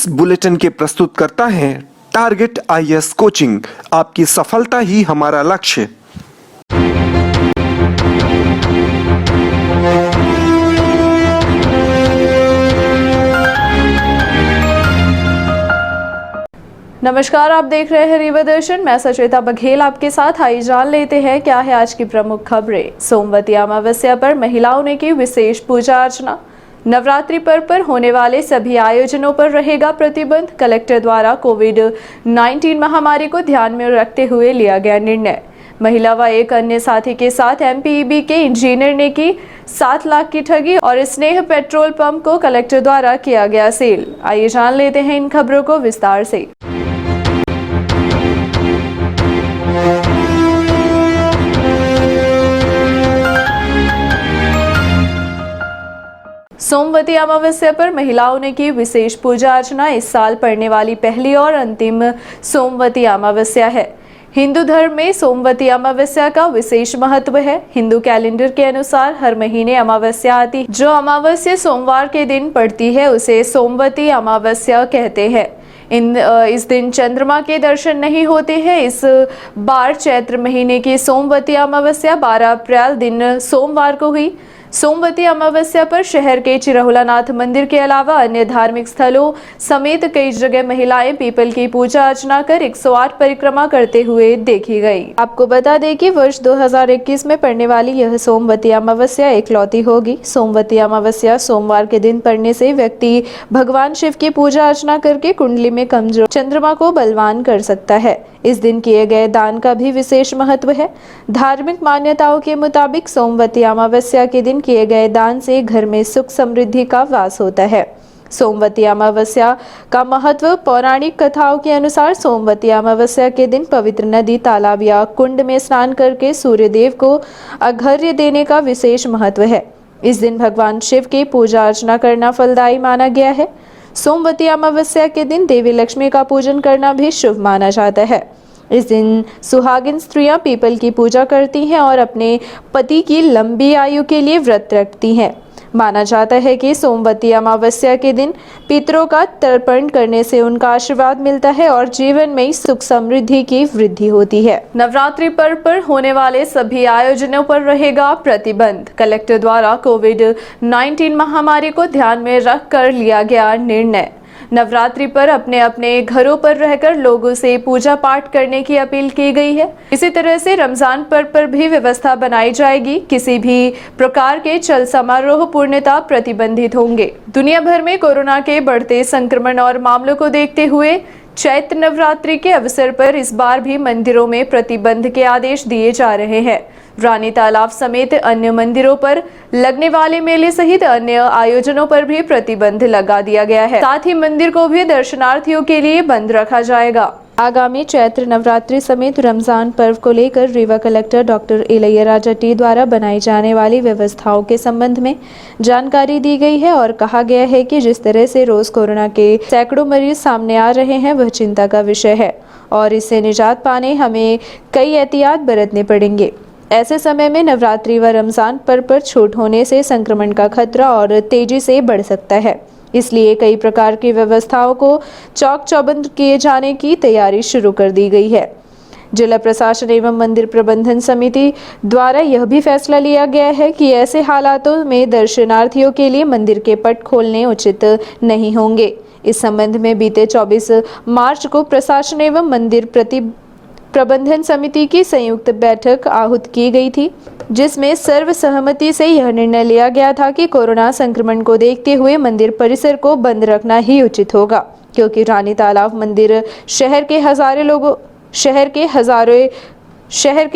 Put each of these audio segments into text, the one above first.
इस बुलेटिन के प्रस्तुत करता है टारगेट आईएएस कोचिंग। आपकी सफलता ही हमारा लक्ष्य। नमस्कार, आप देख रहे हैं रीवा दर्शन। मैं सचेता बघेल आपके साथ। आइए जान लेते हैं क्या है आज की प्रमुख खबरें। सोमवती अमावस्या पर महिलाओं ने की विशेष पूजा अर्चना। नवरात्रि पर्व पर होने वाले सभी आयोजनों पर रहेगा प्रतिबंध। कलेक्टर द्वारा कोविड-19 महामारी को ध्यान में रखते हुए लिया गया निर्णय। महिला व एक अन्य साथी के साथ एमपीईबी के इंजीनियर ने की 7 लाख की ठगी और स्नेह पेट्रोल पंप को कलेक्टर द्वारा किया गया सील। आइए जान लेते हैं इन खबरों को विस्तार से। सोमवती अमावस्या पर महिलाओं ने की विशेष पूजा अर्चना। इस साल पड़ने वाली पहली और अंतिम सोमवती अमावस्या है। हिंदू धर्म में सोमवती अमावस्या का विशेष महत्व है। हिंदू कैलेंडर के अनुसार हर महीने अमावस्या आती, जो अमावस्या सोमवार के दिन पड़ती है उसे सोमवती अमावस्या कहते हैं। इस दिन चंद्रमा के दर्शन नहीं होते हैं। इस बार चैत्र महीने की सोमवती अमावस्या 12 अप्रैल दिन सोमवार को हुई। सोमवती अमावस्या पर शहर के चिरहुलानाथ मंदिर के अलावा अन्य धार्मिक स्थलों समेत कई जगह महिलाएं पीपल की पूजा अर्चना कर 108 परिक्रमा करते हुए देखी गई। आपको बता दें कि वर्ष 2021 में पड़ने वाली यह सोमवती अमावस्या एकलौती होगी। सोमवती अमावस्या सोमवार के दिन पड़ने से व्यक्ति भगवान शिव की पूजा अर्चना करके कुंडली में कमजोर चंद्रमा को बलवान कर सकता है। इस दिन किए गए दान का भी विशेष महत्व है। धार्मिक मान्यताओं के मुताबिक सोमवती अमावस्या के दिन किए गए दान से घर में सुख समृद्धि का वास होता है। सोमवती अमावस्या का महत्व पौराणिक कथाओं के अनुसार सोमवती अमावस्या के दिन पवित्र नदी, तालाब या कुंड में स्नान करके सूर्यदेव को अर्घ्य देने का विशेष महत्व है। इस दिन भगवान शिव की पूजा अर्चना करना फलदायी माना गया है। सोमवती अमावस्या के दिन देवी लक्ष्मी का पूजन करना भी शुभ माना जाता है। इस दिन सुहागिन स्त्रियां पीपल की पूजा करती हैं और अपने पति की लंबी आयु के लिए व्रत रखती हैं। माना जाता है कि सोमवती अमावस्या के दिन पितरों का तर्पण करने से उनका आशीर्वाद मिलता है और जीवन में सुख समृद्धि की वृद्धि होती है। नवरात्रि पर्व पर होने वाले सभी आयोजनों पर रहेगा प्रतिबंध। कलेक्टर द्वारा कोविड-19 महामारी को ध्यान में रखकर लिया गया निर्णय। नवरात्रि पर अपने अपने घरों पर रहकर लोगों से पूजा पाठ करने की अपील की गई है। इसी तरह से रमजान पर्व पर भी व्यवस्था बनाई जाएगी। किसी भी प्रकार के चल समारोह पूर्णतः प्रतिबंधित होंगे। दुनिया भर में कोरोना के बढ़ते संक्रमण और मामलों को देखते हुए चैत्र नवरात्रि के अवसर पर इस बार भी मंदिरों में प्रतिबंध के आदेश दिए जा रहे हैं। रानी तालाब समेत अन्य मंदिरों पर लगने वाले मेले सहित अन्य आयोजनों पर भी प्रतिबंध लगा दिया गया है। साथ ही मंदिर को भी दर्शनार्थियों के लिए बंद रखा जाएगा। आगामी चैत्र नवरात्रि समेत रमजान पर्व को लेकर Rewa collector doctor Ilaiyaraaja T द्वारा बनाई जाने वाली व्यवस्थाओं के संबंध में जानकारी दी गई है और कहा गया है कि जिस तरह से रोज कोरोना के सैकड़ों मरीज सामने आ रहे हैं वह चिंता का विषय है और इससे निजात पाने हमें कई एहतियात बरतने पड़ेंगे। ऐसे समय में नवरात्रि व रमजान पर्व पर छूट होने से संक्रमण का खतरा और तेजी से बढ़ सकता है। इसलिए कई प्रकार की व्यवस्थाओं को चौक चौबंद किए जाने की तैयारी शुरू कर दी गई है। जिला प्रशासन एवं मंदिर प्रबंधन समिति द्वारा यह भी फैसला लिया गया है कि ऐसे हालातों में दर्शनार्थियों के लिए मंदिर के पट खोलने उचित नहीं होंगे। इस संबंध में बीते 24 मार्च को प्रशासन एवं मंदिर प्रबंधन समिति की संयुक्त बैठक आहूत की गई थी, जिसमें सर्वसहमति से यह निर्णय लिया गया था कि कोरोना संक्रमण को देखते हुए मंदिर परिसर को बंद रखना ही उचित होगा, क्योंकि रानी तालाब मंदिर शहर के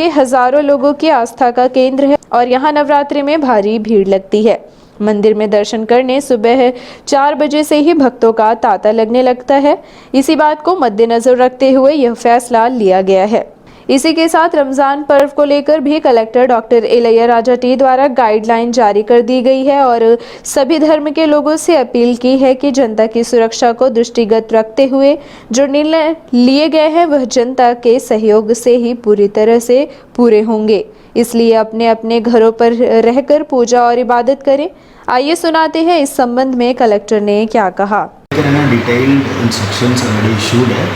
हजारों लोगों की आस्था का केंद्र है और यहाँ नवरात्रि में भारी भीड़ लगती है। मंदिर में दर्शन करने सुबह 4 बजे से ही भक्तों का तांता लगने लगता है। इसी बात को मद्देनजर रखते हुए यह फैसला लिया गया है। इसी के साथ रमजान पर्व को लेकर भी कलेक्टर डॉक्टर इलैयाराजा टी द्वारा गाइडलाइन जारी कर दी गई है और सभी धर्म के लोगों से अपील की है कि जनता की सुरक्षा को दृष्टिगत रखते हुए जो निर्णय लिए गए हैं वह जनता के सहयोग से ही पूरी तरह से पूरे होंगे। इसलिए अपने अपने घरों पर रहकर पूजा और इबादत करें। आइए सुनाते हैं इस संबंध में कलेक्टर ने क्या कहा। लेकर है ना डिटेल्ड इंस्ट्रक्शंस ऑलरेडी इशूड है।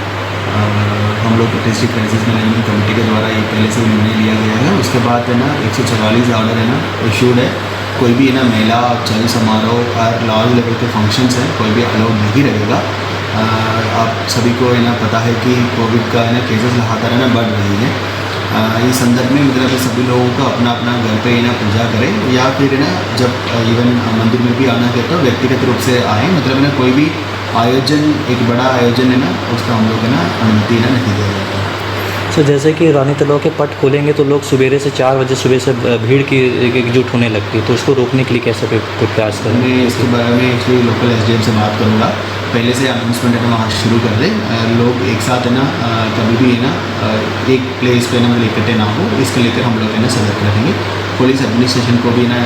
हम लोग डिस्ट्रिक्ट क्राइसिस मैनेजमेंट कमेटी के द्वारा ये पहले से निर्णय लिया गया है। उसके बाद है ना 144 ऑर्डर है ना इशूड है। कोई भी है ना मेला, चल समारोह और लार्ज लेवल के फंक्शंस हैं कोई भी अलाउड नहीं रहेगा। आप सभी को है ना पता है कि कोविड का है ना केसेस लगातार है ना बढ़ रही है। इस संदर्भ में मतलब सभी लोगों को अपना अपना घर पे ही ना पूजा करें या फिर है ना जब इवन मंदिर में भी आना है तो व्यक्तिगत रूप से आए। मतलब है ना कोई भी आयोजन, एक बड़ा आयोजन है ना उसका हम लोग है ना अनुमति ना नहीं दे रहे हैं। सर जैसे कि रानी तलाव के पट खोलेंगे तो लोग सवेरे से 4 बजे सुबह से भीड़ की एकजुट होने लगती है, तो उसको रोकने के लिए कैसे प्रयास करें? मैं इसके बारे में एक्चुअली लोकल एसडीएम से बात करूँगा। पहले से अनाउंसमेंट है ना वहाँ शुरू कर दें। लोग एक साथ है ना कभी भी है ना एक प्लेस पे ना इकट्ठे ना हो, इसके लेकर हम लोग है ना सतर्क रहेंगे। पुलिस एडमिनिस्ट्रेशन को भी ना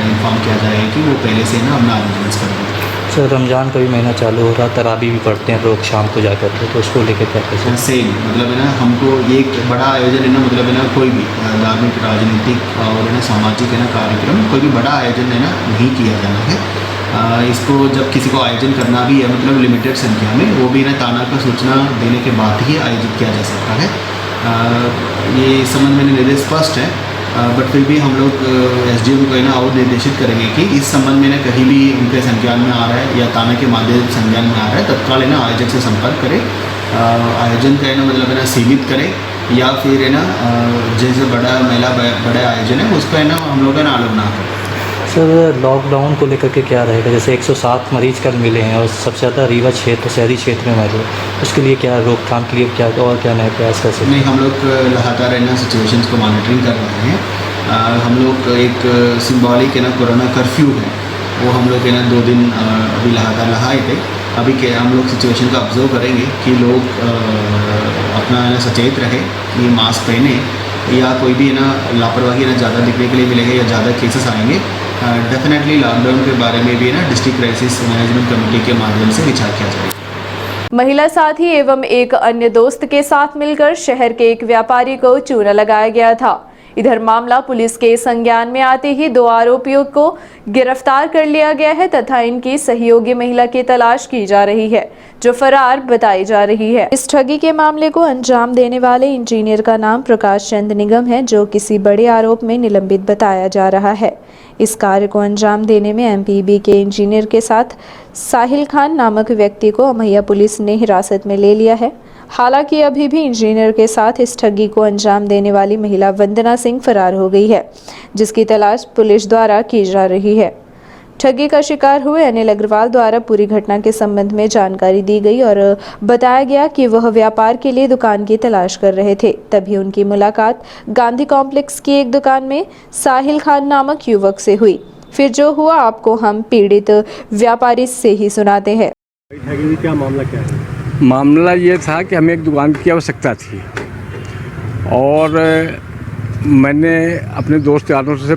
इन्फॉर्म किया जाए कि वो पहले से ना अपना अरेंजमेंट्स कर दें। सर रमज़ान का भी महीना चालू हो रहा, तरावी भी पढ़ते हैं लोग शाम को जा करके, तो उसको लेकर क्या कैसे? सेम मतलब है ना हमको ये एक बड़ा आयोजन है ना मतलब है ना कोई भी धार्मिक, राजनीतिक और है ना सामाजिक है ना कार्यक्रम कोई भी बड़ा आयोजन है ना नहीं किया जाना है। इसको जब किसी को आयोजन करना भी है मतलब लिमिटेड संख्या में, वो भी ना ताना का सूचना देने के बाद ही आयोजित किया जा सकता है। ये इस संबंध में निर्देश स्पष्ट है। बट फिर भी हम लोग एसडीएम को है ना और निर्देशित करेंगे कि इस संबंध में ना कहीं भी उनके संज्ञान में आ रहा है या ताना के माध्यम से संज्ञान में आ रहा है तत्काल है ना आयोजक से संपर्क करें। आयोजन का है ना मतलब है ना सीमित करें या फिर है ना जैसे बड़ा मेला बड़ा आयोजन है उसका है ना हम लोग का ना आलोक ना करें। सर लॉकडाउन को लेकर के क्या रहेगा? जैसे 107 मरीज कल मिले हैं और सबसे ज़्यादा रीवा क्षेत्र, शहरी क्षेत्र में मिले, उसके लिए क्या रोकथाम के लिए क्या और क्या नए प्रयास कर सकते हैं? नहीं, हम लोग लगातार है ना सिचुएशंस को मॉनिटरिंग कर रहे हैं। हम लोग एक सिंबॉलिक है ना कोरोना कर्फ्यू है वो हम लोग है ना 2 दिन अभी लगातार लगाए थे। अभी के हम लोग सिचुएशन का ऑब्जर्व करेंगे कि लोग अपना है ना सचेत रहे कि मास्क पहने या कोई भी है ना लापरवाही ना ज़्यादा दिखने के लिए मिलेंगे या ज़्यादा केसेस आएंगे। डेफिनेटली लॉकडाउन के बारे में भी ना डिस्ट्रिक्ट क्राइसिस मैनेजमेंट कमेटी के माध्यम से विचार किया जाएगा। महिला साथी एवं एक अन्य दोस्त के साथ मिलकर शहर के एक व्यापारी को चूना लगाया गया था। इधर मामला पुलिस के संज्ञान में आते ही 2 आरोपियों को गिरफ्तार कर लिया गया है तथा इनकी सहयोगी महिला की तलाश की जा रही है जो फरार बताई जा रही है। इस ठगी के मामले को अंजाम देने वाले इंजीनियर का नाम प्रकाश चंद निगम है जो किसी बड़े आरोप में निलंबित बताया जा रहा है। इस कार्य को अंजाम देने में एमपीबी के इंजीनियर के साथ साहिल खान नामक व्यक्ति को अमैया पुलिस ने हिरासत में ले लिया है। हालांकि अभी भी इंजीनियर के साथ इस ठगी को अंजाम देने वाली महिला वंदना सिंह फरार हो गई है जिसकी तलाश पुलिस द्वारा की जा रही है। ठगी का शिकार हुए अनिल अग्रवाल द्वारा पूरी घटना के संबंध में जानकारी दी गई और बताया गया कि वह व्यापार के लिए दुकान की तलाश कर रहे थे। तभी उनकी मुलाकात गांधी कॉम्प्लेक्स की एक दुकान में साहिल खान नामक युवक से हुई। फिर जो हुआ आपको हम पीड़ित व्यापारी से ही सुनाते हैं। क्या मामला क्या है? मामला ये था कि हमें एक दुकान की आवश्यकता थी और मैंने अपने दोस्त यारों से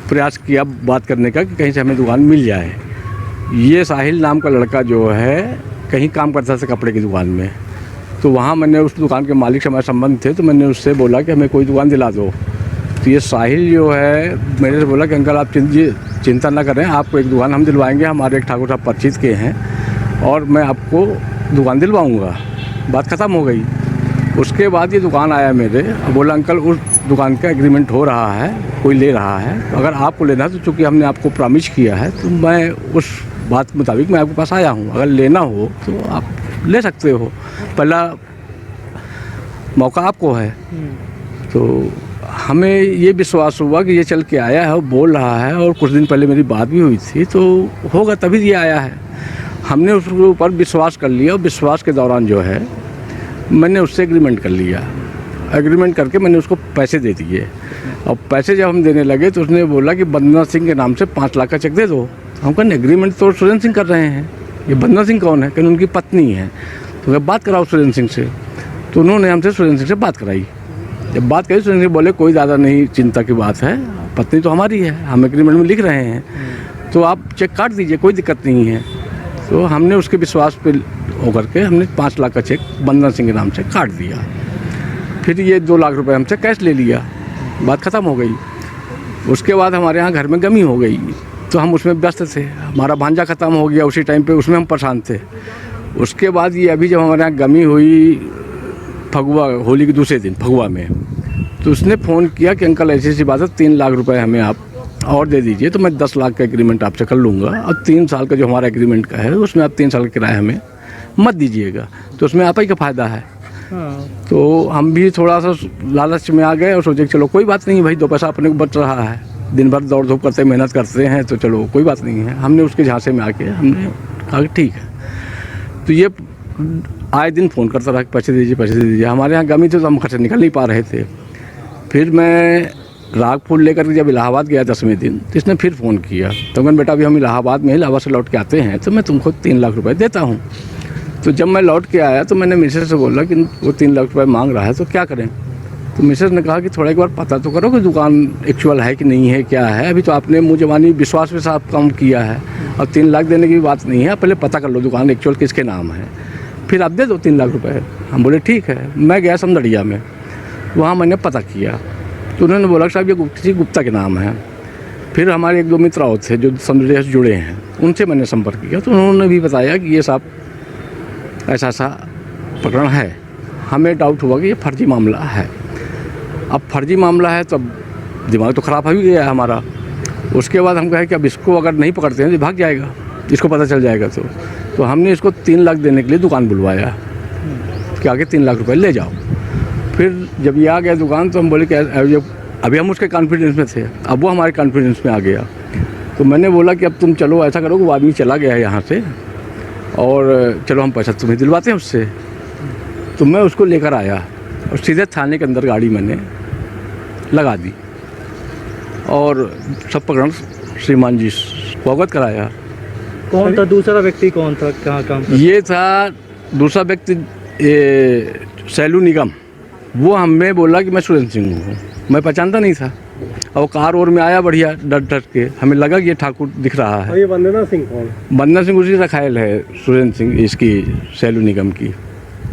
प्रयास किया बात करने का कि कहीं से हमें दुकान मिल जाए। ये साहिल नाम का लड़का जो है कहीं काम करता था कपड़े की दुकान में, तो वहाँ मैंने उस दुकान के मालिक से हमारे संबंध थे तो मैंने उससे बोला कि हमें कोई दुकान दिला दो। तो ये साहिल जो है मेरे से बोला कि अंकल आप चिंता ना करें, आपको एक दुकान हम दिलवाएंगे, हमारे एक ठाकुर साहब परिचित के हैं और मैं आपको दुकान दिलवाऊंगा। बात ख़त्म हो गई। उसके बाद ये दुकान आया मेरे और बोला अंकल उस दुकान का एग्रीमेंट हो रहा है, कोई ले रहा है, तो अगर आपको लेना है तो चूँकि हमने आपको प्रॉमिस किया है तो मैं उस बात के मुताबिक मैं आपके पास आया हूँ, अगर लेना हो तो आप ले सकते हो, पहला मौका आपको है। तो हमें ये विश्वास हुआ कि ये चल के आया है और बोल रहा है और कुछ दिन पहले मेरी बात भी हुई थी तो होगा तभी ये आया है। हमने उसके ऊपर विश्वास कर लिया और विश्वास के दौरान जो है मैंने उससे एग्रीमेंट कर लिया। एग्रीमेंट करके मैंने उसको पैसे दे दिए और पैसे जब हम देने लगे तो उसने बोला कि वंदना सिंह के नाम से 5 लाख का चेक दे दो। हम कहने एग्रीमेंट तो सुरेंद्र सिंह कर रहे हैं, ये वंदना सिंह कौन है? कहने उनकी पत्नी है। तो मैं बात कराओ सुरेंद्र सिंह से, तो उन्होंने हमसे सुरेंद्र सिंह से बात कराई। जब बात करी सुरेंद्र सिंह बोले कोई ज़्यादा नहीं चिंता की बात है, पत्नी तो हमारी है, हम एग्रीमेंट में लिख रहे हैं, तो आप चेक काट दीजिए, कोई दिक्कत नहीं है। तो हमने उसके विश्वास पे होकर के हमने 5 लाख का चेक वंदना सिंह के नाम से काट दिया। फिर ये 2 लाख रुपए हमसे कैश ले लिया, बात ख़त्म हो गई। उसके बाद हमारे यहाँ घर में गमी हो गई, तो तो हम उसमें व्यस्त थे। हमारा भांजा ख़त्म हो गया उसी टाइम पे, उसमें हम परेशान थे। उसके बाद ये अभी जब हमारे यहाँ गमी हुई फगुआ, होली के दूसरे दिन फगुआ में, तो उसने फ़ोन किया कि अंकल ऐसी ऐसी बात है, 3 लाख रुपए हमें आप और दे दीजिए तो मैं 10 लाख का एग्रीमेंट आपसे कर लूँगा, और 3 साल का जो हमारा एग्रीमेंट का है उसमें आप 3 साल का किराया हमें मत दीजिएगा, तो उसमें आप ही का फ़ायदा है। तो हम भी थोड़ा सा लालच में आ गए और सोचे कि चलो कोई बात नहीं भाई, 2 पैसा अपने को बच रहा है, दिन भर दौड़ धूप करते मेहनत करते हैं, तो चलो कोई बात नहीं है। हमने उसके झांसे में आके हमने कहा कि ठीक है। तो ये आए दिन फ़ोन करता रहा कि पैसे दे दीजिए। हमारे यहाँ गमी थी तो हम खर्च निकल नहीं पा रहे थे। फिर मैं राग फूल लेकर जब इलाहाबाद गया 10वें दिन, तो इसने फिर फ़ोन किया। तो मैंने बेटा अभी हम इलाहाबाद में इलाहाबाद से लौट के आते हैं तो मैं तुमको 3 लाख रुपए देता हूँ। तो जब मैं लौट के आया तो मैंने मिसेस से बोला कि वो 3 लाख रुपए मांग रहा है तो क्या करें। तो मिसेस ने कहा कि थोड़ा एक बार पता तो करो कि दुकान एक्चुअल है कि नहीं है, क्या है। अभी तो आपने मुँह जबानी विश्वास पे साफ काम किया है और 3 लाख देने की बात नहीं है, पहले पता कर लो दुकान एक्चुअल किसके नाम है, फिर आप दे दो 3 लाख रुपए। हम बोले ठीक है। मैं गया समदड़िया में, वहाँ मैंने पता किया तो उन्होंने बोला साहब ये किसी गुप्ता के नाम है। फिर हमारे 1-2 मित्र और थे जो समदड़िया से जुड़े हैं, उनसे मैंने संपर्क किया तो उन्होंने भी बताया कि ये साहब ऐसा प्रकरण है। हमें डाउट हुआ कि ये फर्जी मामला है। अब फर्जी मामला है तो दिमाग तो ख़राब हो ही गया हमारा। उसके बाद हम कहे कि अब इसको अगर नहीं पकड़ते हैं तो भाग जाएगा, इसको पता चल जाएगा। तो हमने इसको 3 लाख देने के लिए दुकान बुलवाया कि आगे 3 लाख रुपए ले जाओ। फिर जब ये आ गया दुकान तो हम बोले कि अभी हम उसके कॉन्फिडेंस में थे, अब वो हमारे कॉन्फिडेंस में आ गया। तो मैंने बोला कि अब तुम चलो ऐसा करो कि वो आदमी चला गया है यहाँ से और चलो हम पैसा तुम्हें दिलवाते हैं उससे। तो मैं उसको लेकर आया और सीधे थाने के अंदर गाड़ी मैंने लगा दी और सब प्रकरण श्रीमान जी को अवगत कराया। कौन था दूसरा व्यक्ति, कौन था, कहाँ काम करता? ये था दूसरा व्यक्ति सैलू निगम। वो हमें बोला कि मैं सुरेंद्र सिंह हूँ, मैं पहचानता नहीं था। और कार और में आया बढ़िया डट के, हमें लगा कि ये ठाकुर दिख रहा है। और ये वंदना सिंह कौन? वंदना सिंह उसी रखायल है, सुरेंद्र सिंह इसकी सैलू निगम की।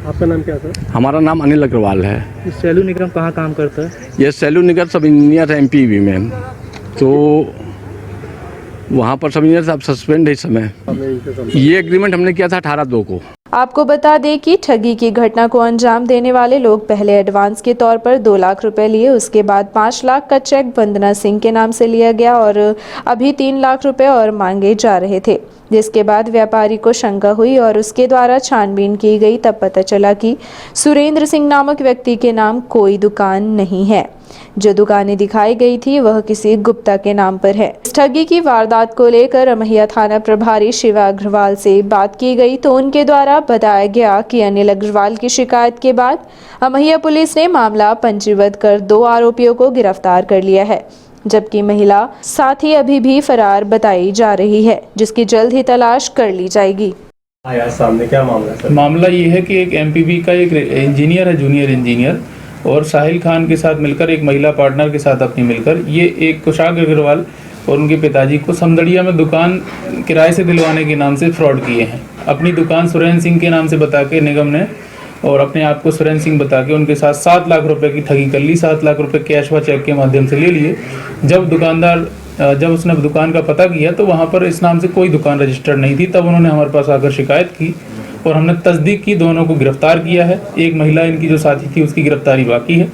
आपका नाम क्या सर? हमारा नाम अनिल अग्रवाल है। इस सैलू निगम कहाँ काम करता है? ये सैलू निगम सब इंजीनियर है MPV में, तो वहाँ पर सब इंजीनियर साहब सस्पेंड है इस समय। ये एग्रीमेंट हमने किया था 18/2 को। आपको बता दें कि ठगी की घटना को अंजाम देने वाले लोग पहले एडवांस के तौर पर 2 लाख रुपए लिए, उसके बाद 5 लाख का चेक वंदना सिंह के नाम से लिया गया और अभी 3 लाख रुपए और मांगे जा रहे थे। जिसके बाद व्यापारी को शंका हुई और उसके द्वारा छानबीन की गई, तब पता चला कि सुरेंद्र सिंह नामक व्यक्ति के नाम कोई दुकान नहीं है। जो दुकानें दिखाई गई थी वह किसी गुप्ता के नाम पर है। इस ठगी की वारदात को लेकर अमहिया थाना प्रभारी शिवा अग्रवाल से बात की गई तो उनके द्वारा बताया गया कि अनिल अग्रवाल की शिकायत के बाद अमहिया पुलिस ने मामला पंजीबद्ध कर 2 आरोपियों को गिरफ्तार कर लिया है, जबकि महिला साथी अभी भी फरार बताई जा रही है, जिसकी जल्द ही तलाश कर ली जाएगी। आया सामने, क्या मामला है सर? मामला ये है कि एक MPV का एक इंजीनियर है, जूनियर इंजीनियर, और साहिल खान के साथ मिलकर, एक महिला पार्टनर के साथ अपनी मिलकर, ये एक कुशाग अग्रवाल और उनके पिताजी को समदड़िया में दुकान किराए से दिलवाने के नाम से फ्रॉड किए हैं। अपनी दुकान सुरेंद्र सिंह के नाम से बता के निगम ने, और अपने आप को सुरेंद्र सिंह बता के उनके साथ 7 लाख रुपए की ठगी कर ली। 7 लाख रुपए कैश व चेक के माध्यम से ले लिए। जब उसने दुकान का पता किया तो वहाँ पर इस नाम से कोई दुकान रजिस्टर्ड नहीं थी। तब उन्होंने हमारे पास आकर शिकायत की और हमने तस्दीक की, दोनों को गिरफ्तार किया है। एक महिला इनकी जो साथी थी उसकी गिरफ्तारी बाकी है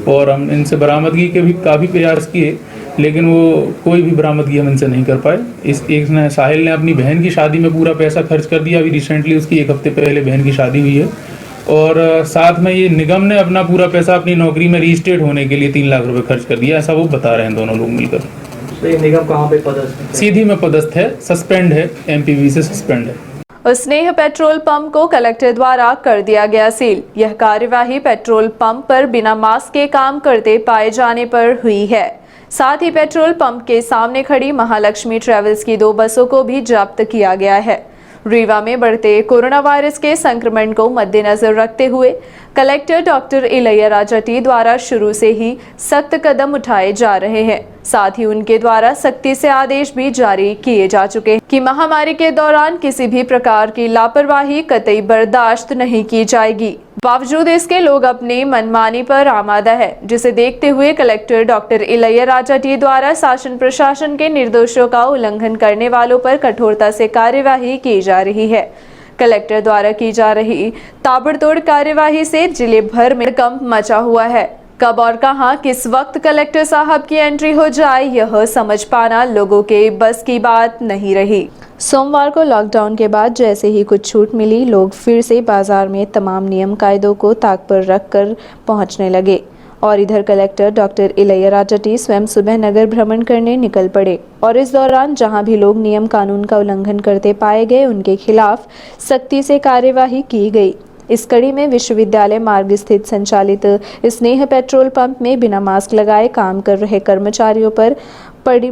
और हम इनसे बरामदगी के भी काफ़ी प्रयास किए, लेकिन वो कोई भी बरामदगी हम इनसे नहीं कर पाए। साहिल ने अपनी बहन की शादी में पूरा पैसा खर्च कर दिया। अभी रिसेंटली उसकी 1 हफ्ते पहले बहन की शादी हुई है। और साथ में ये निगम ने अपना पूरा पैसा अपनी नौकरी में रीस्टेट होने के लिए 3 लाख रुपए खर्च कर दिया, ऐसा वो बता रहे हैं दोनों लोग मिलकर। तो ये निगम कहाँ पे पदस्थ है? सीधी में पदस्थ है, सस्पेंड है, MPV से सस्पेंड है। स्नेह पेट्रोल पंप को कलेक्टर द्वारा कर दिया गया सील। यह कार्यवाही पेट्रोल पंप पर बिना मास्क के काम करते पाए जाने पर हुई है। साथ ही पेट्रोल पंप के सामने खड़ी महालक्ष्मी ट्रेवल्स की 2 बसों को भी जब्त किया गया है। रीवा में बढ़ते कोरोना वायरस के संक्रमण को मद्देनजर रखते हुए collector doctor Ilaiya Raja T द्वारा शुरू से ही सख्त कदम उठाए जा रहे हैं। साथ ही उनके द्वारा सख्ती से आदेश भी जारी किए जा चुके हैं कि महामारी के दौरान किसी भी प्रकार की लापरवाही कतई बर्दाश्त नहीं की जाएगी। बावजूद इसके लोग अपनी मनमानी पर आमादा है, जिसे देखते हुए collector doctor Ilaiya Raja T द्वारा शासन प्रशासन के निर्देशों का उल्लंघन करने वालों पर कठोरता से कार्यवाही की जा रही है। कलेक्टर द्वारा की जा रही ताबड़तोड़ कार्यवाही से जिले भर में कंप मचा हुआ है। कब और कहां किस वक्त कलेक्टर साहब की एंट्री हो जाए, यह समझ पाना लोगों के बस की बात नहीं रही। सोमवार को लॉकडाउन के बाद जैसे ही कुछ छूट मिली, लोग फिर से बाजार में तमाम नियम कायदों को ताक पर रखकर पहुंचने लगे और इधर collector doctor Ilaiya Raja T स्वयं सुबह नगर भ्रमण करने निकल पड़े और इस दौरान जहां भी लोग नियम कानून का उल्लंघन करते पाए गए, उनके खिलाफ सख्ती से कार्यवाही की गई। इस कड़ी में विश्वविद्यालय मार्ग स्थित संचालित स्नेह पेट्रोल पंप में बिना मास्क लगाए काम कर रहे कर्मचारियों पर पड़ी,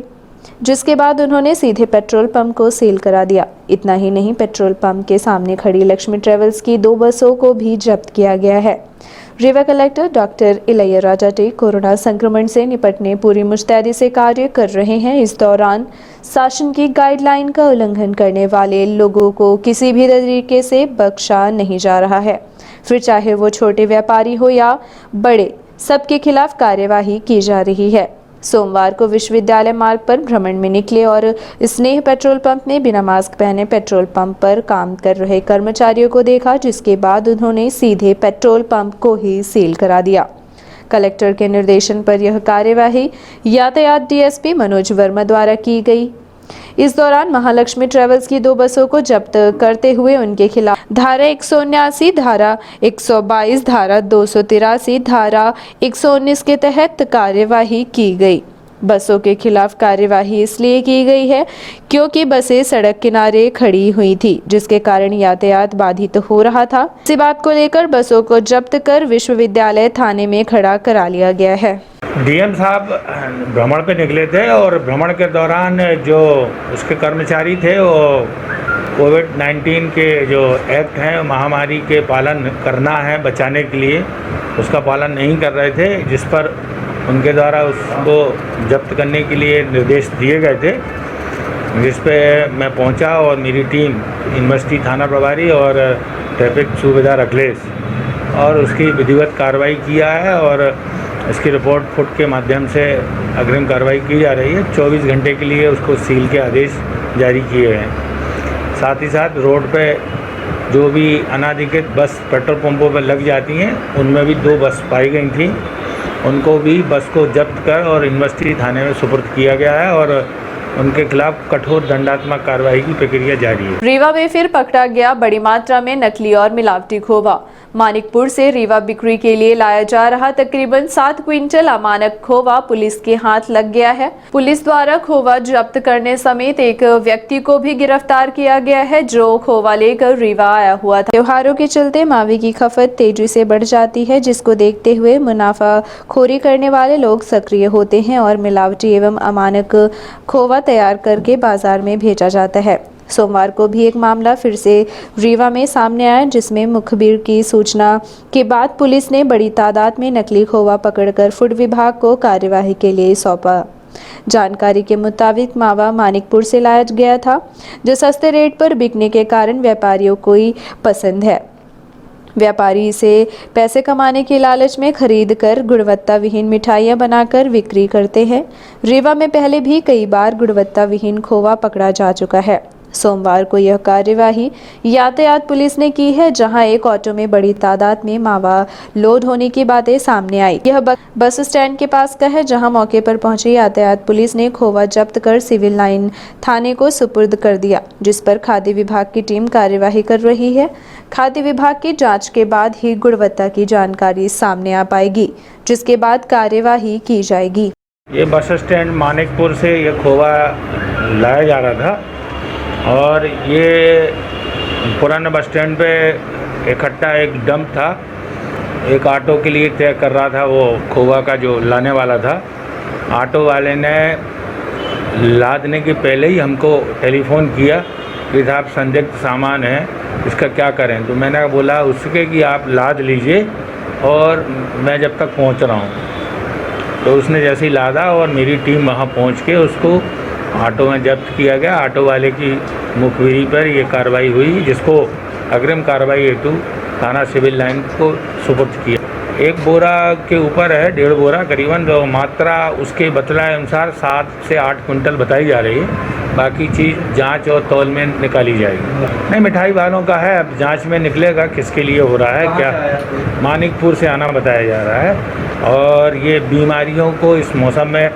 जिसके बाद उन्होंने सीधे पेट्रोल पंप को सील करा दिया। इतना ही नहीं, पेट्रोल पंप के सामने खड़ी लक्ष्मी ट्रेवल्स की 2 बसों को भी जब्त किया गया है। Rewa collector doctor Ilaiya Raja T corona संक्रमण से निपटने पूरी मुस्तैदी से कार्य कर रहे हैं। इस दौरान शासन की गाइडलाइन का उल्लंघन करने वाले लोगों को किसी भी तरीके से बख्शा नहीं जा रहा है, फिर चाहे वो छोटे व्यापारी हो या बड़े, सबके खिलाफ कार्यवाही की जा रही है। सोमवार को विश्वविद्यालय मार्ग पर भ्रमण में निकले और स्नेह पेट्रोल पंप में बिना मास्क पहने पेट्रोल पंप पर काम कर रहे कर्मचारियों को देखा, जिसके बाद उन्होंने सीधे पेट्रोल पंप को ही सील करा दिया। कलेक्टर के निर्देशन पर यह कार्यवाही यातायात डीएसपी मनोज वर्मा द्वारा की गई। इस दौरान महालक्ष्मी ट्रेवल्स की 2 बसों को जब्त करते हुए उनके खिलाफ धारा 179, धारा 122, धारा 283, धारा 119 के तहत कार्यवाही की गई। बसों के खिलाफ कार्यवाही इसलिए की गई है क्योंकि बसें सड़क किनारे खड़ी हुई थी, जिसके कारण यातायात बाधित हो रहा था। इसी बात को लेकर बसों को जब्त कर विश्वविद्यालय थाने में खड़ा करा लिया गया है। डीएम साहब भ्रमण पे निकले थे और भ्रमण के दौरान जो उसके कर्मचारी थे वो कोविड-19 के जो एक्ट हैं, महामारी के पालन करना है बचाने के लिए, उसका पालन नहीं कर रहे थे, जिस पर उनके द्वारा उसको जब्त करने के लिए निर्देश दिए गए थे, जिस पे मैं पहुंचा और मेरी टीम यूनिवर्सिटी थाना प्रभारी और ट्रैफिक सूबेदार अखिलेश और उसकी विधिवत कार्रवाई किया है और इसकी रिपोर्ट फुट के माध्यम से अग्रिम कार्रवाई की जा रही है। 24 घंटे के लिए उसको सील के आदेश जारी किए हैं। साथ ही साथ रोड पे जो भी अनाधिकृत बस पेट्रोल पंपों पर लग जाती हैं, उनमें भी 2 बस पाई गई थी, उनको भी बस को जब्त कर और यूनिवर्सिटी थाने में सुपुर्द किया गया है और उनके खिलाफ कठोर दंडात्मक कार्रवाई की प्रक्रिया जारी है। रीवा में फिर पकड़ा गया बड़ी मात्रा में नकली और मिलावटी खोवा। मानिकपुर से रीवा बिक्री के लिए लाया जा रहा तकरीबन 7 क्विंटल अमानक खोवा पुलिस के हाथ लग गया है। पुलिस द्वारा खोवा जब्त करने समेत एक व्यक्ति को भी गिरफ्तार किया गया है, जो खोवा लेकर रीवा आया हुआ था। त्योहारों के चलते मावे की खपत तेजी से बढ़ जाती है, जिसको देखते हुए मुनाफाखोरी करने वाले लोग सक्रिय होते हैं और मिलावटी एवं अमानक खोवा तैयार करके बाजार में भेजा जाता है। सोमवार को भी एक मामला फिर से रीवा में सामने आया, जिसमें मुखबिर की सूचना के बाद पुलिस ने बड़ी तादाद में नकली खोवा पकड़कर फूड विभाग को कार्यवाही के लिए सौंपा। जानकारी के मुताबिक मावा मानिकपुर से लाया गया था, जो सस्ते रेट पर बिकने के कारण व्यापारियों को ही पसंद है। व्यापारी इसे पैसे कमाने के लालच में खरीद कर गुणवत्ता विहीन मिठाइयाँ बनाकर बिक्री करते हैं। रीवा में पहले भी कई बार गुणवत्ता विहीन खोवा पकड़ा जा चुका है। सोमवार को यह कार्यवाही यातायात पुलिस ने की है, जहां एक ऑटो में बड़ी तादाद में मावा लोड होने की बातें सामने आई। यह बस स्टैंड के पास का है, जहां मौके पर पहुंची यातायात पुलिस ने खोवा जब्त कर सिविल लाइन थाने को सुपुर्द कर दिया, जिस पर खाद्य विभाग की टीम कार्यवाही कर रही है। खाद्य विभाग की जांच के बाद ही गुणवत्ता की जानकारी सामने आ पाएगी, जिसके बाद कार्यवाही की जाएगी। ये बस स्टैंड मानिकपुर से ये खोवा लाया जा रहा था और ये पुराने बस स्टैंड पे इकट्ठा एक डंप था, एक ऑटो के लिए तय कर रहा था वो खोवा का जो लाने वाला था। ऑटो वाले ने लादने के पहले ही हमको टेलीफोन किया कि साहब संदिग्ध सामान है, इसका क्या करें। तो मैंने बोला उसके कि आप लाद लीजिए और मैं जब तक पहुंच रहा हूं। तो उसने जैसे ही लादा और मेरी टीम वहाँ पहुँच के उसको ऑटो में जब्त किया गया। ऑटो वाले की मुखबिरी पर ये कार्रवाई हुई, जिसको अग्रिम कार्रवाई हेतु थाना सिविल लाइन को सुपुर्द किया। एक बोरा के ऊपर है, 1.5 बोरा करीबन, जो मात्रा उसके बतलाए अनुसार 7 से 8 क्विंटल बताई जा रही है। बाकी चीज़ जांच और तौल में निकाली जाएगी। नहीं, मिठाई वालों का है, अब जांच में निकलेगा किसके लिए हो रहा है क्या। मानिकपुर से आना बताया जा रहा है। और ये बीमारियों को इस मौसम में,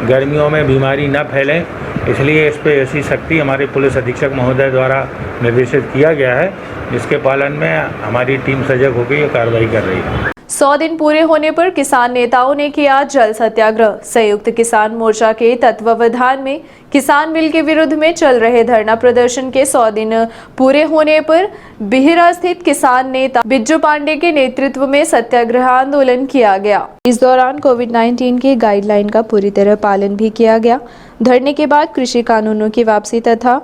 गर्मियों में बीमारी न फैलें, इसलिए इस पर ऐसी सख्ती हमारे पुलिस अधीक्षक महोदय द्वारा निर्देशित किया गया है, जिसके पालन में हमारी टीम सजग होकर ये कार्रवाई कर रही है। 100 दिन पूरे होने पर किसान नेताओं ने किया जल सत्याग्रह। संयुक्त किसान मोर्चा के तत्वावधान में किसान बिल के विरुद्ध में चल रहे धरना प्रदर्शन के 100 दिन पूरे होने पर बिहरा स्थित किसान नेता बिज्जू पांडे के नेतृत्व में सत्याग्रह आंदोलन किया गया। इस दौरान कोविड-19 की गाइडलाइन का पूरी तरह पालन भी किया गया। धरने के बाद कृषि कानूनों की वापसी तथा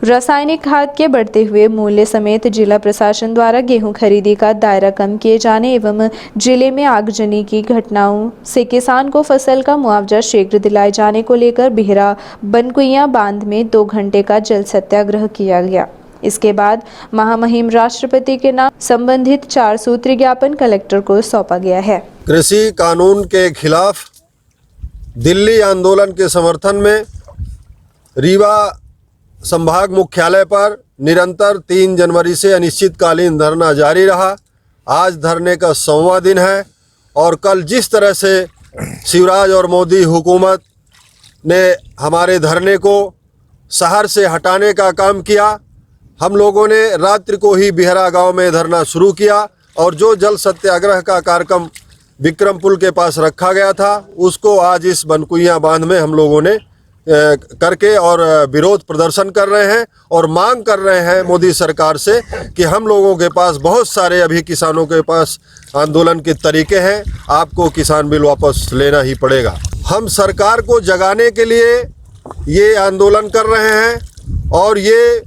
रासायनिक खाद के बढ़ते हुए मूल्य समेत जिला प्रशासन द्वारा गेहूं खरीदी का दायरा कम किए जाने एवं जिले में आगजनी की घटनाओं से किसान को फसल का मुआवजा शीघ्र दिलाए जाने को लेकर बिहरा बनकुइया बांध में 2 घंटे का जल सत्याग्रह किया गया। इसके बाद महामहिम राष्ट्रपति के नाम संबंधित 4 सूत्री ज्ञापन कलेक्टर को सौंपा गया है। कृषि कानून के खिलाफ दिल्ली आंदोलन के समर्थन में रीवा संभाग मुख्यालय पर निरंतर 3 जनवरी से अनिश्चितकालीन धरना जारी रहा। आज धरने का 100वां दिन है और कल जिस तरह से शिवराज और मोदी हुकूमत ने हमारे धरने को शहर से हटाने का काम किया, हम लोगों ने रात्रि को ही बिहरा गांव में धरना शुरू किया और जो जल सत्याग्रह का कार्यक्रम विक्रम पुल के पास रखा गया था उसको आज इस बनकुइया बांध में हम लोगों ने करके और विरोध प्रदर्शन कर रहे हैं और मांग कर रहे हैं मोदी सरकार से कि हम लोगों के पास बहुत सारे अभी किसानों के पास आंदोलन के तरीके हैं, आपको किसान बिल वापस लेना ही पड़ेगा। हम सरकार को जगाने के लिए ये आंदोलन कर रहे हैं और ये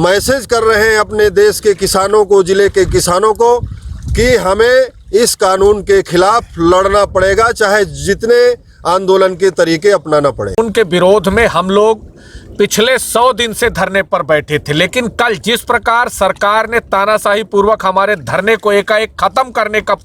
मैसेज कर रहे हैं अपने देश के किसानों को, ज़िले के किसानों को, कि हमें इस कानून के खिलाफ लड़ना पड़ेगा, चाहे जितने आंदोलन के तरीके अपनाना पड़े। उनके विरोध में हम लोग पिछले 100 दिन से धरने पर बैठे थे, लेकिन कल जिस प्रकार सरकार ने तानाशाही पूर्वक हमारे धरने को एकाएक खत्म करने का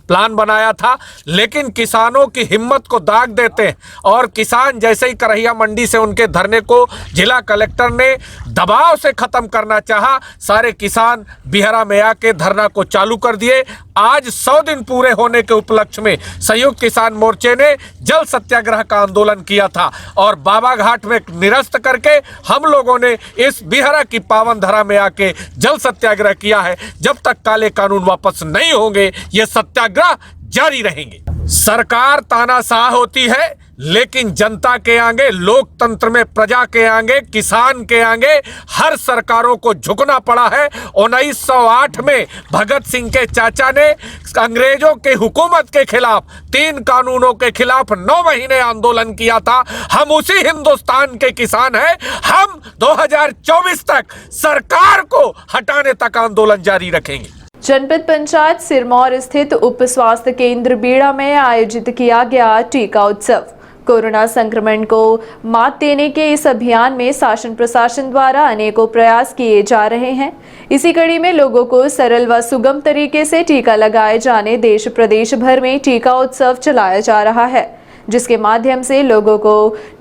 प्लान बनाया था, लेकिन किसानों की हिम्मत को दाग देते और किसान जैसे ही करहिया मंडी से उनके धरने को जिला कलेक्टर ने दबाव से खत्म करना चाहा, सारे किसान बिहरा में आके धरना को चालू कर दिए। आज 100 दिन पूरे होने के उपलक्ष्य में संयुक्त किसान मोर्चे ने जल सत्याग्रह का आंदोलन किया था और बाबा घाट में निरस्त करके हम लोगों ने इस बिहरा की पावन धरा में आके जल सत्याग्रह किया है। जब तक काले कानून वापस नहीं होंगे ये सत्याग्रह जारी रहेंगे। सरकार तानाशाह होती है, लेकिन जनता के आगे, लोकतंत्र में प्रजा के आगे, किसान के आगे हर सरकारों को झुकना पड़ा है। 1908 में भगत सिंह के चाचा ने अंग्रेजों के हुकूमत के खिलाफ 3 कानूनों के खिलाफ 9 महीने आंदोलन किया था। हम उसी हिंदुस्तान के किसान हैं। हम 2024 तक सरकार को हटाने तक आंदोलन जारी रखेंगे। जनपद पंचायत सिरमौर स्थित उप स्वास्थ्य केंद्र बीड़ा में आयोजित किया गया टीका उत्सव। कोरोना संक्रमण को मात देने के इस अभियान में शासन प्रशासन द्वारा अनेकों प्रयास किए जा रहे हैं। इसी कड़ी में लोगों को सरल व सुगम तरीके से टीका लगाए जाने देश प्रदेश भर में टीका उत्सव चलाया जा रहा है, जिसके माध्यम से लोगों को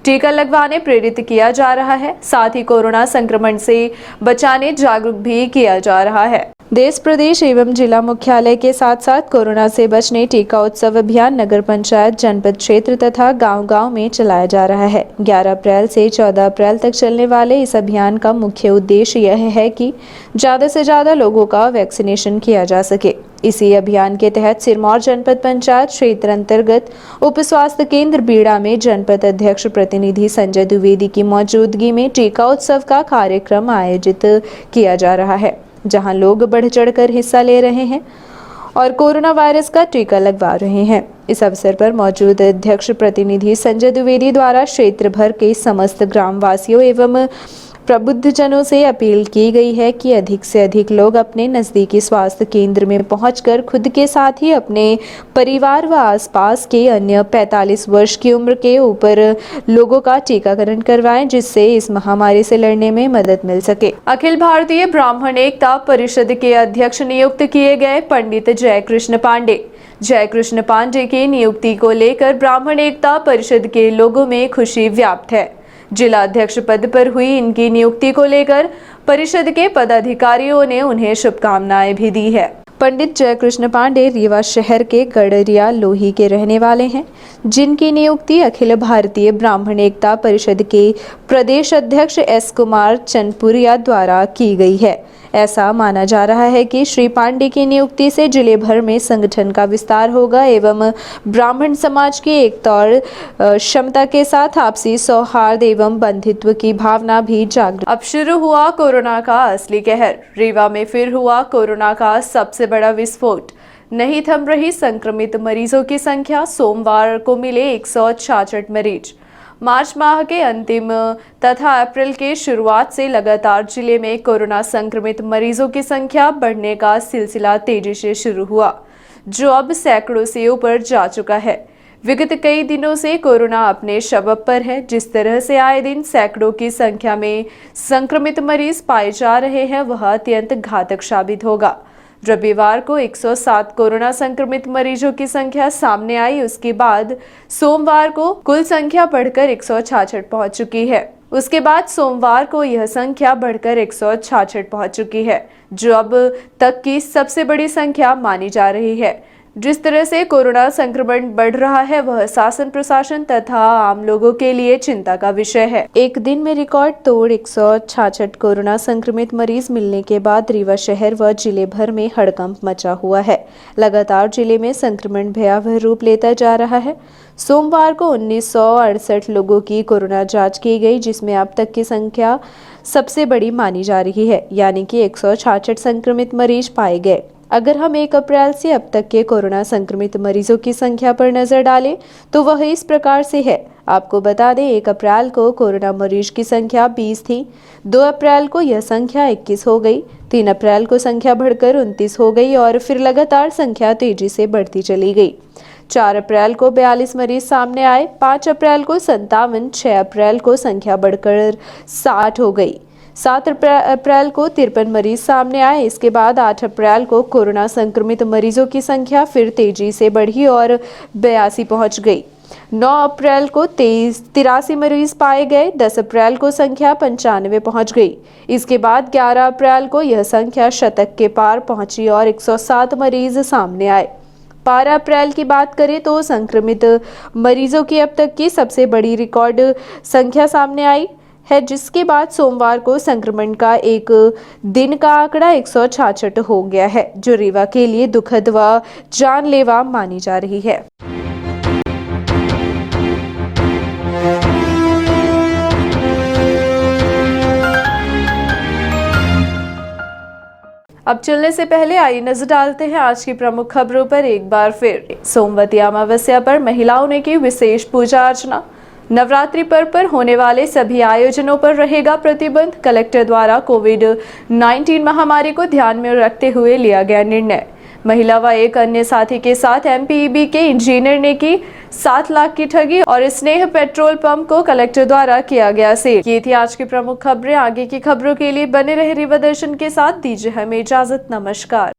टीका लगवाने प्रेरित किया जा रहा है। साथ ही कोरोना संक्रमण से बचाने जागरूक भी किया जा रहा है। देश प्रदेश एवं जिला मुख्यालय के साथ साथ कोरोना से बचने टीका उत्सव अभियान नगर पंचायत, जनपद क्षेत्र तथा गांव-गांव में चलाया जा रहा है। 11 अप्रैल से 14 अप्रैल तक चलने वाले इस अभियान का मुख्य उद्देश्य यह है कि ज़्यादा से ज़्यादा लोगों का वैक्सीनेशन किया जा सके। इसी अभियान के तहत सिरमौर जनपद पंचायत क्षेत्र अंतर्गत उप स्वास्थ्य केंद्र बीड़ा में जनपद अध्यक्ष प्रतिनिधि संजय द्विवेदी की मौजूदगी में टीका उत्सव का कार्यक्रम आयोजित किया जा रहा है, जहां लोग बढ़ चढ़कर हिस्सा ले रहे हैं और कोरोना वायरस का टीका लगवा रहे हैं। इस अवसर पर मौजूद अध्यक्ष प्रतिनिधि संजय द्विवेदी द्वारा क्षेत्र भर के समस्त ग्रामवासियों एवं प्रबुद्धजनों से अपील की गई है कि अधिक से अधिक लोग अपने नज़दीकी स्वास्थ्य केंद्र में पहुंचकर खुद के साथ ही अपने परिवार व आसपास के अन्य 45 वर्ष की उम्र के ऊपर लोगों का टीकाकरण करवाएं, जिससे इस महामारी से लड़ने में मदद मिल सके। अखिल भारतीय ब्राह्मण एकता परिषद के अध्यक्ष नियुक्त किए गए पंडित जयकृष्ण पांडे। जयकृष्ण पांडे की नियुक्ति को लेकर ब्राह्मण एकता परिषद के लोगों में खुशी व्याप्त है। जिला अध्यक्ष पद पर हुई इनकी नियुक्ति को लेकर परिषद के पदाधिकारियों ने उन्हें शुभकामनाएं भी दी है। पंडित जयकृष्ण पांडे रीवा शहर के गड़रिया लोही के रहने वाले हैं, जिनकी नियुक्ति अखिल भारतीय ब्राह्मण एकता परिषद के प्रदेश अध्यक्ष एस कुमार चनपुरिया द्वारा की गई है। ऐसा माना जा रहा है कि श्री पांडे की नियुक्ति से जिले भर में संगठन का विस्तार होगा एवं ब्राह्मण समाज की एकता और क्षमता के साथ आपसी सौहार्द एवं बंधुत्व की भावना भी जागृत। अब शुरू हुआ कोरोना का असली कहर। रीवा में फिर हुआ कोरोना का सबसे बड़ा विस्फोट। नहीं थम रही संक्रमित मरीजों की संख्या। सोमवार को मिले 166 मरीज। मार्च माह के अंतिम तथा अप्रैल के शुरुआत से लगातार जिले में कोरोना संक्रमित मरीजों की संख्या बढ़ने का सिलसिला तेजी से शुरू हुआ, जो अब सैकड़ों से ऊपर जा चुका है। विगत कई दिनों से कोरोना अपने शबब पर है। जिस तरह से आए दिन सैकड़ों की संख्या में संक्रमित मरीज पाए जा रहे हैं, वह अत्यंत घातक साबित होगा। रविवार को 107 कोरोना संक्रमित मरीजों की संख्या सामने आई। उसके बाद सोमवार को कुल संख्या बढ़कर 166 पहुंच चुकी है। उसके बाद सोमवार को यह संख्या बढ़कर 166 पहुंच चुकी है, जो अब तक की सबसे बड़ी संख्या मानी जा रही है। जिस तरह से कोरोना संक्रमण बढ़ रहा है, वह शासन प्रशासन तथा आम लोगों के लिए चिंता का विषय है। एक दिन में रिकॉर्ड तोड़ 166 कोरोना संक्रमित मरीज मिलने के बाद रीवा शहर व जिले भर में हड़कंप मचा हुआ है। लगातार जिले में संक्रमण भयावह रूप लेता जा रहा है। सोमवार को 1968 लोगों की कोरोना जांच की गई, जिसमें अब तक की संख्या सबसे बड़ी मानी जा रही है, यानी कि 166 संक्रमित मरीज पाए गए। अगर हम 1 अप्रैल से अब तक के कोरोना संक्रमित मरीजों की संख्या पर नजर डालें तो वह इस प्रकार से है। आपको बता दें, 1 अप्रैल को कोरोना मरीज की संख्या 20 थी। 2 अप्रैल को यह संख्या 21 हो गई। 3 अप्रैल को संख्या बढ़कर 29 हो गई और फिर लगातार संख्या तेजी से बढ़ती चली गई। 4 अप्रैल को 42 मरीज सामने आए। 5 अप्रैल को 57, 6 अप्रैल को संख्या बढ़कर 60 हो गई। 7 अप्रैल को 53 मरीज सामने आए। इसके बाद 8 अप्रैल को कोरोना संक्रमित मरीजों की संख्या फिर तेजी से बढ़ी और 82 पहुंच गई। 9 अप्रैल को 83 मरीज पाए गए। 10 अप्रैल को संख्या 95 पहुंच गई। इसके बाद 11 अप्रैल को यह संख्या शतक के पार पहुंची और 107 मरीज सामने आए। 12 अप्रैल की बात करें तो संक्रमित मरीजों की अब तक की सबसे बड़ी रिकॉर्ड संख्या सामने आई है, जिसके बाद सोमवार को संक्रमण का एक दिन का आंकड़ा 166 हो गया है, जो रीवा के लिए दुखद व जानलेवा मानी जा रही है। अब चलने से पहले आइए नजर डालते हैं आज की प्रमुख खबरों पर एक बार फिर। सोमवती अमावस्या पर महिलाओं ने की विशेष पूजा अर्चना। नवरात्रि पर्व पर होने वाले सभी आयोजनों पर रहेगा प्रतिबंध। कलेक्टर द्वारा कोविड-19 महामारी को ध्यान में रखते हुए लिया गया निर्णय। महिला व एक अन्य साथी के साथ एमपीईबी के इंजीनियर ने की 7 लाख की ठगी और स्नेह पेट्रोल पंप को कलेक्टर द्वारा किया गया सील। ये थी आज की प्रमुख खबरें। आगे की खबरों के लिए बने रहे रीवा दर्शन के साथ। दीजिए हमें इजाजत। नमस्कार।